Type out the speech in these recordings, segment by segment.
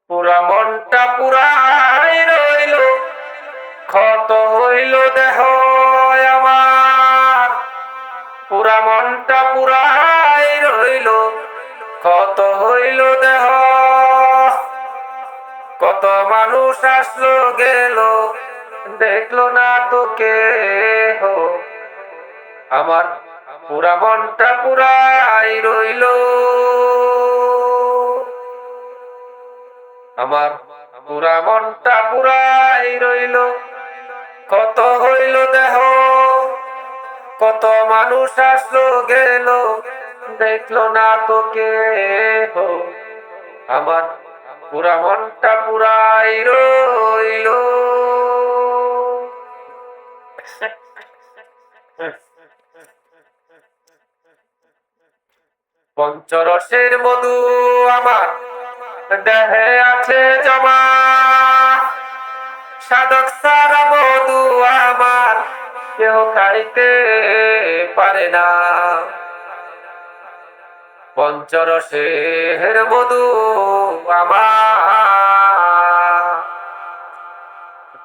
পুরা মনটা পুরাই রইল, ক্ষত হইল দেহ আমার। পুরা মনটা পুরাই রইল, ক্ষত হইল দেহ। কত মানুষ আসলো গেল, দেখলো না তো কেহ। আমার পুরা মনটা পুরাই রইল, আমার পুরা মনটা পুরাই রইল, কত হইল দেহ। কত মানুষ আসলো গেল, দেখলো না তো কেহ। আমার পুরা মনটা পুরাই রইল। পঞ্চরসের মধু আমার দেহে আছে জমা, সাধক সারা মধু আমার কেউ খাইতে পারে না। পঞ্চরসের মধু আমার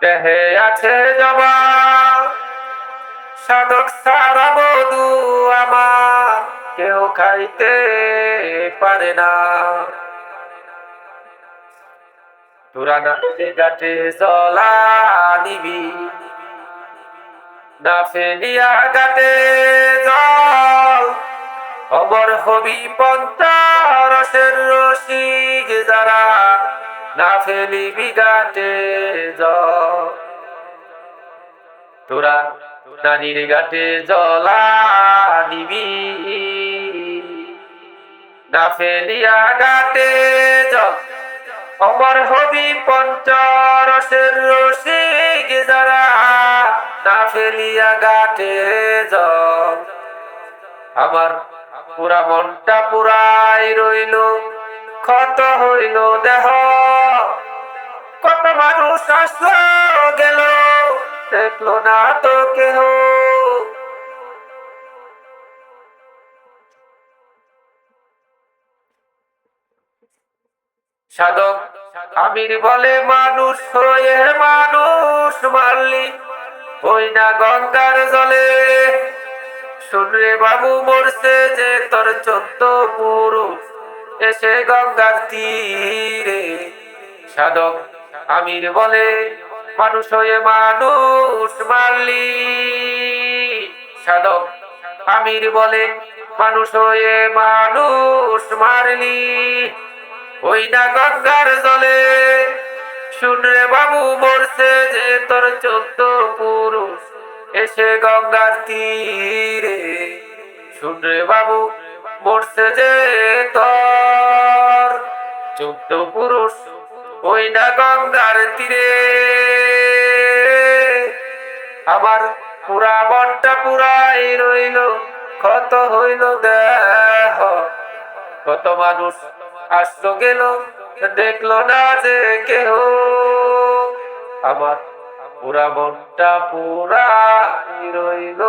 দেহে আছে জমা, সাধক সারা মধু আমার কেউ খাইতে পারে না। তোরা না গাছে জলা নিবি, না ফেলিয়া গাতে জল, অমর হবি পঞ্চরসের রসিক যারা, না ফেলিবি গাতে জল। তোরা নারীর গাতে জলা নিবি, না ফেলিয়া গাতে জল, অমর হবি পঞ্চরসের রসিক যারা, না ফেলিয়া গাতে জল। আমার পুরা মনটা পুরাই রইল, ক্ষত হইল দেহ। কত মানুষ আসলো গেল, দেখলো না তো কেহ। সাধক আমির বলে মানুষ হয়ে মানুষ মারলি, ওই না গঙ্গার জলে। শুনরে বাবু মরছে যে তোর 14 পুরুষ এসে গঙ্গার তীরে। সাধক আমির বলে মানুষ হয়ে মানুষ মারলি, সাধক আমির বলে মানুষ হয়ে মানুষ মারলি, ওই না গঙ্গার জলে। শুনরে বাবু মরছে যে তোর 14 পুরুষ এসে গঙ্গার তীরে। শুনরে বাবু মরছে যে তোর 14 পুরুষ ওই না গঙ্গার তীরে। আমার পুরা মনটা পুরাই রইল, ক্ষত হইল দেহ। কত মানুষ আসলো গেল, দেখলো না যে কেহ। আমার পুরা মনটা পুরাই রইল।